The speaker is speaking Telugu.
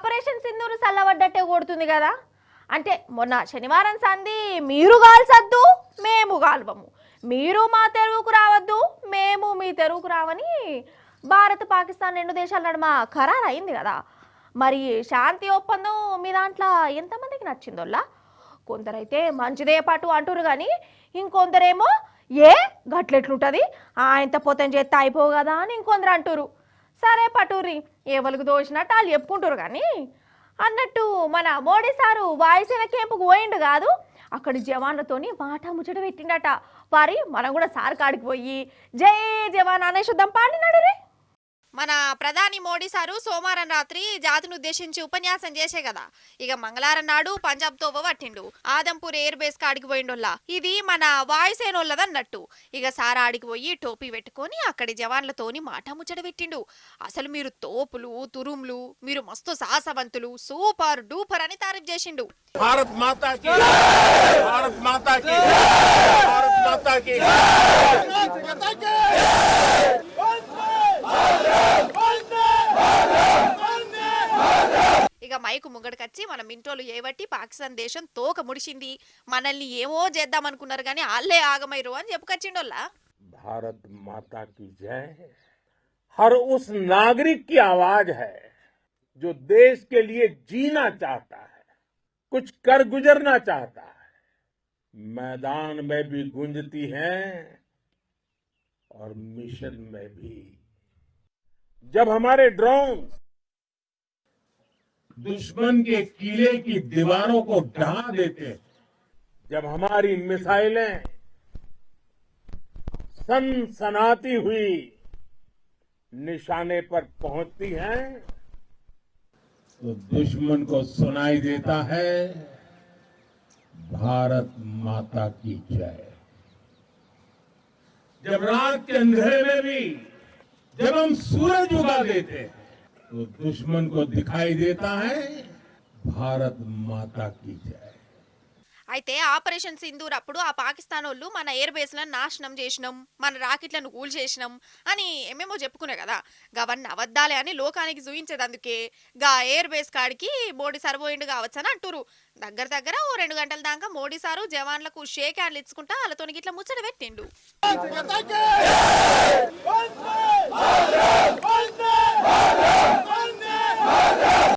ఆపరేషన్ సింధూరు సల్లబడ్డట్టే కొడుతుంది కదా. అంటే మొన్న శనివారం సంధి మీరు కాల్చద్దు మేము కాల్వము, మీరు మా తెరువుకు రావద్దు మేము మీ తెరువుకు రావని భారత్ పాకిస్తాన్ రెండు దేశాల నడుమ ఖరారు అయింది కదా. మరి శాంతి ఒప్పందం మీ దాంట్లో ఎంతమందికి నచ్చిందోల్లా? కొందరైతే మంచిదే పాటు అంటురు కానీ ఇంకొందరేమో ఏ గట్లెట్లుంటుంది ఆయనతో పోతం చేస్తే అయిపోవు కదా అని ఇంకొందరు అంటురు. సరే పటూరి ఎవరికి దోచినట్టు వాళ్ళు చెప్పుకుంటారు కానీ అన్నట్టు మన మోడీ సారు వాయుసేన క్యాంపుకు పోయిండు కాదు, అక్కడి జవాన్లతోని మాట ముచ్చట పెట్టిండట. వారి మనం కూడా సార్ కాడికి పోయి జై జవాన్ అనే శుద్ధం పాడినాడు రే. మన ప్రధాని మోడీ సారు సోమవారం రాత్రి జాతిని ఉద్దేశించి ఉపన్యాసం చేసే కదా. ఇక మంగళవారం నాడు పంజాబ్ తోవ పట్టిండు, ఆదంపూర్ ఎయిర్ బేస్ కాడికి పోయిండోల్లా. ఇది మన వాయుసేనోళ్ళదన్నట్టు. ఇక సార్ ఆడికి పోయి టోపీ పెట్టుకొని అక్కడి జవాన్లతోని మాట ముచ్చట పెట్టిండు. అసలు మీరు తోపులు తురుములు, మీరు మస్తు సాహసవంతులు, సూపర్ డూపర్ అని తారీఫ్ చేసిండు. భారత్ మాతా కీ, భారత్ మాతా కీ, భారత్ మాతా కీ. ఇక మైకు ముంగడికొచ్చి మన మింటోలు ఏవట్టి పాకిస్తాన్ దేశం తోక ముడిచింది, మనల్ని ఏమో చేద్దామనుకున్నారు కానీ వాళ్ళే ఆగమైరు అని చెప్పుకొచ్చిండోల్లా. भारत माता की जय हर उस नागरिक की आवाज है जो देश के लिए जीना चाहता है, कुछ कर गुजरना चाहता है. मैदान में भी गूंजती है और मिशन में भी. जब हमारे ड्रोन दुश्मन के किले की दीवारों को ढहा देते हैं, जब हमारी मिसाइलें सनसनाती हुई निशाने पर पहुंचती हैं, तो दुश्मन को सुनाई देता है भारत माता की जय. जब रात के अंधेरे में भी जब हम सूरज उगा देते हैं, तो दुश्मन को दिखाई देता है भारत माता की जय. అయితే ఆపరేషన్ సింధూర్ అప్పుడు ఆ పాకిస్తాన్ వాళ్ళు మన ఎయిర్ బేస్లను నాశనం చేసినాం, మన రాకెట్లను కూల్ చేసినాం అని ఏమేమో చెప్పుకునే కదా. గవన్నీ అవద్దాలే అని లోకానికి చూయించేది. అందుకే గా ఎయిర్ బేస్ కాడికి మోడీ సార్ పోయిండు కావచ్చు అని అంటురు. దగ్గర దగ్గర ఓ 2 గంటల దాకా మోడీ సారు జవాన్లకు షేక్ హ్యాండ్లు ఇచ్చుకుంటా వాళ్ళతో ఇట్లా ముచ్చట పెట్టిండు.